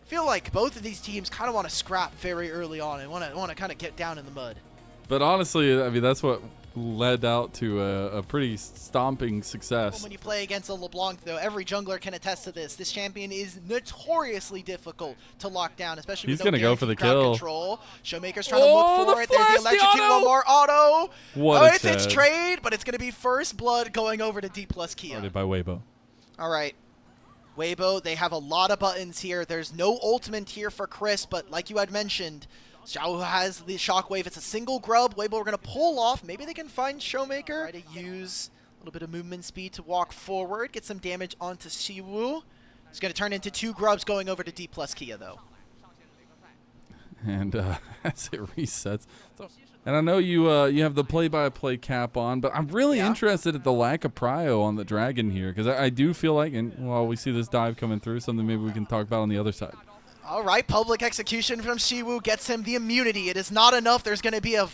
feel like both of these teams kind of want to scrap very early on and want to kind of get down in the mud. But honestly, I mean, that's what led out to a pretty stomping success. When you play against a LeBlanc, though, every jungler can attest to this. This champion is notoriously difficult to lock down, especially with no gonna go for the crowd kill. Control. Showmaker's trying to look for it. There's the electrocute, one more auto. It's trade, but it's going to be first blood going over to Dplus Kia. Started by Weibo. All right. Weibo, they have a lot of buttons here. There's no ultimate here for Chris, but like you had mentioned, Xiao has the shockwave. It's a single grub. Weibo are going to pull off. Maybe they can find Showmaker. Try to use a little bit of movement speed to walk forward, get some damage onto Siwu. It's going to turn into 2 grubs going over to Dplus Kia, though. And as it resets. And I know you have the play-by-play cap on, but I'm really interested at the lack of prio on the dragon here, because I do feel like, and while we see this dive coming through, something maybe we can talk about on the other side. All right, public execution from Siwu gets him the immunity. It is not enough. There's going to be a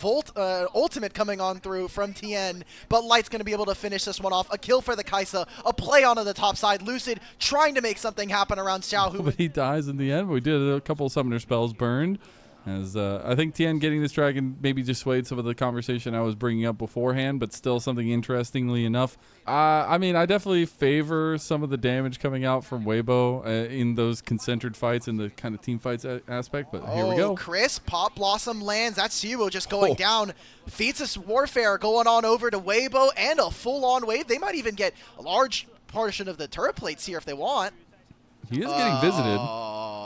ultimate coming on through from Tien, but Light's going to be able to finish this one off. A kill for the Kaisa, a play onto the top side. Lucid trying to make something happen around Xiao. But he dies in the end. We did a couple of summoner spells burned. As I think Tien getting this dragon maybe dissuades some of the conversation I was bringing up beforehand, but still something interestingly enough. I mean, I definitely favor some of the damage coming out from Weibo in those concentric fights and the kind of team fights aspect, but here we go. Chris, Pop Blossom lands. That's Siwu just going down. Feats of Warfare going on over to Weibo and a full-on wave. They might even get a large portion of the turret plates here if they want. He is getting visited.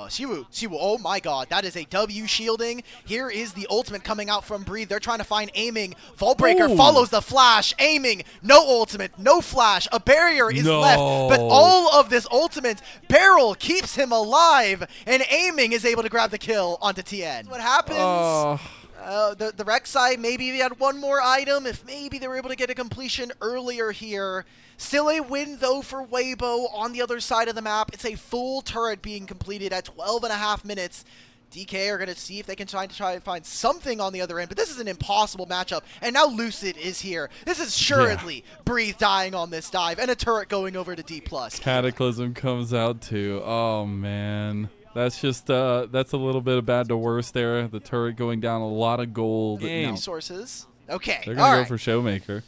Siwu, oh my god, that is a W shielding. Here is the ultimate coming out from Breathe. They're trying to find aiming. Vaultbreaker follows the flash, aiming. No ultimate, no flash. A barrier is left, but all of this ultimate barrel keeps him alive, and aiming is able to grab the kill onto Tien. What happens? The Rek'Sai, maybe they had one more item. If maybe they were able to get a completion earlier here. Still a win, though, for Weibo on the other side of the map. It's a full turret being completed at 12.5 minutes. DK are going to see if they can try and find something on the other end, but this is an impossible matchup. And now Lucid is here. This is assuredly Breathe dying on this dive, and a turret going over to Dplus. Cataclysm comes out, too. Oh, man. That's just, that's a little bit of bad to worse there. The turret going down, a lot of gold. Resources. Okay. They're going to go for Showmaker.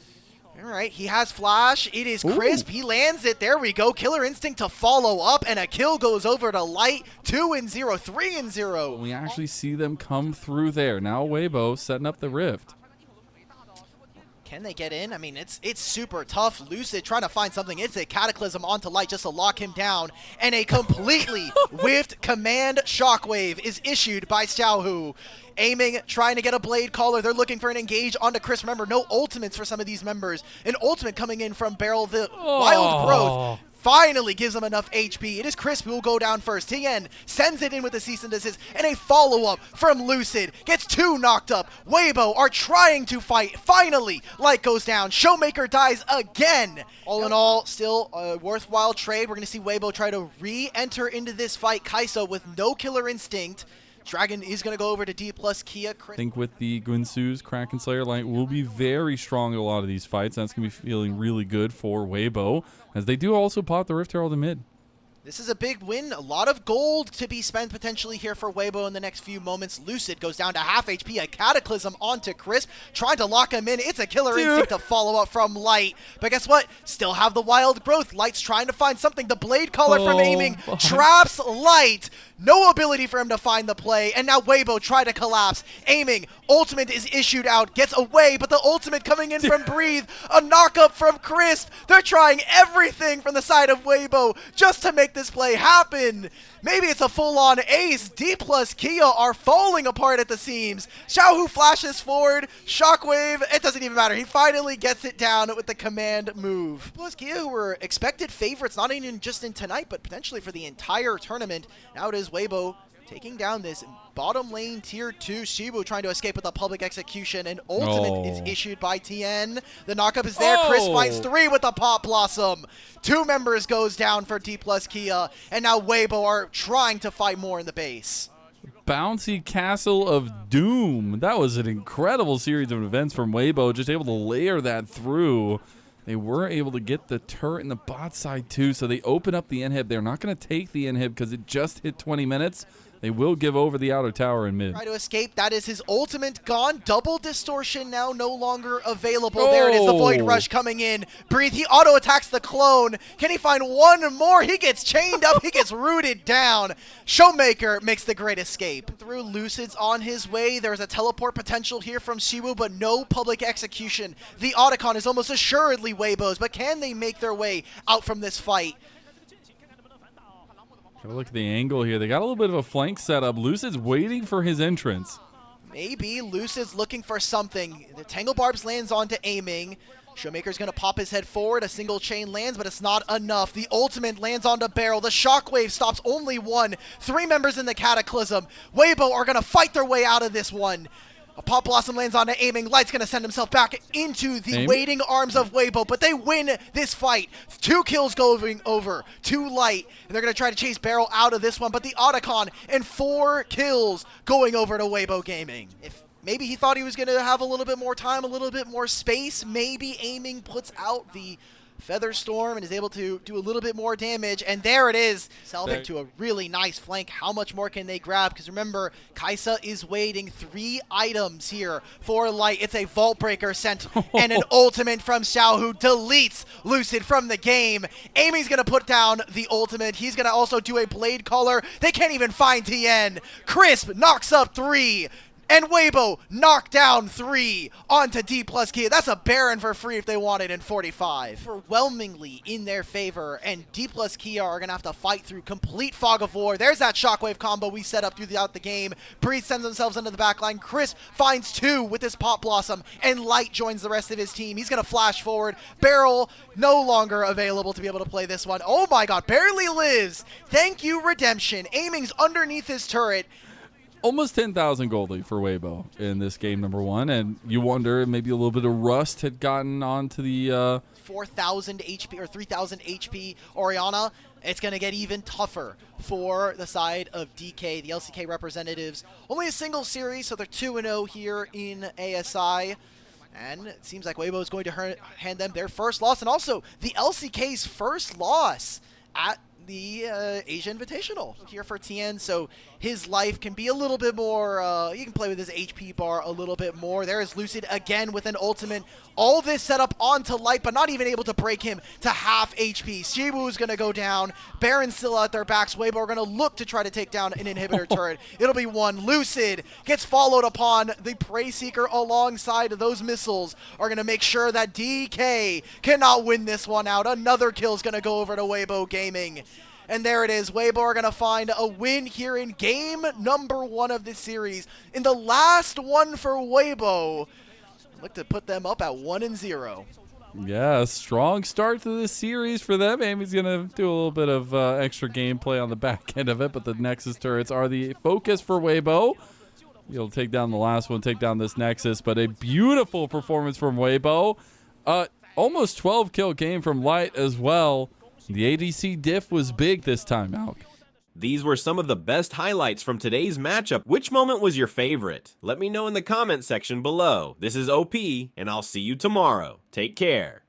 All right, he has flash. It is Crisp. He lands it. There we go. Killer Instinct to follow up, and a kill goes over to Light. 2-0, 3-0. We actually see them come through there. Now Weibo setting up the rift. Can they get in? I mean, it's super tough. Lucid trying to find something. It's a Cataclysm onto Light just to lock him down. And a completely whiffed command shockwave is issued by Xiaohu. Aiming, trying to get a Blade Caller. They're looking for an engage onto Chris. Remember, no ultimates for some of these members. An ultimate coming in from Beryl, the Wild Growth. Finally gives him enough HP. It is Crisp who will go down first. Tien sends it in with a cease and desist, and a follow-up from Lucid. Gets 2 knocked up. Weibo are trying to fight. Finally, Light goes down. Showmaker dies again. All in all, still a worthwhile trade. We're going to see Weibo try to re-enter into this fight. Kai'Sa with no Killer Instinct. Dragon is going to go over to Dplus Kia. I think with the Guinsoo's Kraken Slayer Light will be very strong in a lot of these fights. That's going to be feeling really good for Weibo, as they do also pop the Rift Herald in mid. This is a big win. A lot of gold to be spent potentially here for Weibo in the next few moments. Lucid goes down to half HP. A Cataclysm onto Crisp, trying to lock him in. It's a Killer Instinct to follow up from Light. But guess what? Still have the Wild Growth. Light's trying to find something. The Blade Caller from aiming traps Light. No ability for him to find the play. And now Weibo try to collapse. Aiming. Ultimate is issued out. Gets away, but the ultimate coming in from Breathe. A knock-up from Crisp. They're trying everything from the side of Weibo just to make this play happen. Maybe it's a full-on ace. Dplus Kia are falling apart at the seams. Xiaohu flashes forward. Shockwave. It doesn't even matter. He finally gets it down with the command move. Dplus Kia, who were expected favorites, not even just in tonight, but potentially for the entire tournament. Now it is Weibo taking down this bottom lane tier 2. Shibu trying to escape with a public execution. An ultimate is issued by Tien. The knockup is there. Chris finds 3 with the Pop Blossom. 2 members goes down for Dplus Kia. And now Weibo are trying to fight more in the base. Bouncy Castle of Doom. That was an incredible series of events from Weibo. Just able to layer that through. they were able to get the turret in the bot side too, so they open up the inhib. They're not going to take the inhib because it just hit 20 minutes. They will give over the outer tower in mid. Try to escape. That is his ultimate gone. Double distortion now no longer available. Oh. There it is, the Void Rush coming in. Breathe. He auto-attacks the clone. Can he find one more? He gets chained up. He gets rooted down. Showmaker makes the great escape. Through Lucid's on his way. There's a teleport potential here from Siwu, but no public execution. The Otacon is almost assuredly Weibo's, but can they make their way out from this fight? Gotta look at the angle here. They got a little bit of a flank setup. Lucid's waiting for his entrance. Maybe Lucid's looking for something. The Tangle Barbs lands onto aiming. Showmaker's going to pop his head forward. A single chain lands, but it's not enough. The ultimate lands onto Barrel. The shockwave stops only one. 3 members in the Cataclysm. Weibo are going to fight their way out of this one. A Pop Blossom lands onto aiming. Light's going to send himself back into the waiting arms of Weibo, but they win this fight. 2 kills going over to Light, and they're going to try to chase Barrel out of this one, but the Otacon and 4 kills going over to Weibo Gaming. If maybe he thought he was going to have a little bit more time, a little bit more space, maybe aiming puts out the Feather Storm and is able to do a little bit more damage, and there it is. Salving to a really nice flank. How much more can they grab? Because remember, Kaisa is waiting. 3 items here for Light. It's a Vault Breaker sent and an ultimate from Xiao, who deletes Lucid from the game. Amy's going to put down the ultimate. He's going to also do a Blade Caller. They can't even find Tien. Crisp knocks up 3. And Weibo knocked down 3 onto Dplus Kia. That's a Baron for free if they want it in 45. Overwhelmingly in their favor, and Dplus Kia are going to have to fight through complete fog of war. There's that shockwave combo we set up throughout the game. Breeze sends themselves into the backline. Chris finds 2 with his Pop Blossom, and Light joins the rest of his team. He's going to flash forward. Barrel no longer available to be able to play this one. Oh my god, barely lives. Thank you, Redemption. Aiming's underneath his turret. Almost 10,000 gold lead for Weibo in this game number 1, and you wonder if maybe a little bit of rust had gotten onto the 4,000 HP or 3,000 HP Orianna. It's going to get even tougher for the side of DK, the LCK representatives. Only a single series, so they're 2-0 here in ASI. And it seems like Weibo is going to hand them their first loss, and also the LCK's first loss at the Asia Invitational here for Tien, so his life can be a little bit more, you can play with his HP bar a little bit more. There is Lucid again with an ultimate. All this set up onto Light, but not even able to break him to half HP. Siwu is going to go down. Baron still at their backs. Weibo are going to look to try to take down an inhibitor turret. It'll be 1. Lucid gets followed upon. The Prey Seeker alongside of those missiles are going to make sure that DK cannot win this one out. Another kill is going to go over to Weibo Gaming. And there it is. Weibo are going to find a win here in game number 1 of this series. In the last one for Weibo, look to put them up at 1-0. Yeah, strong start to this series for them. Amy's going to do a little bit of extra gameplay on the back end of it, but the Nexus turrets are the focus for Weibo. You'll take down the last one, take down this Nexus, but a beautiful performance from Weibo. Almost 12 kill game from Light as well. The ADC diff was big this time out. These were some of the best highlights from today's matchup. Which moment was your favorite? Let me know in the comment section below. This is OP, and I'll see you tomorrow. Take care.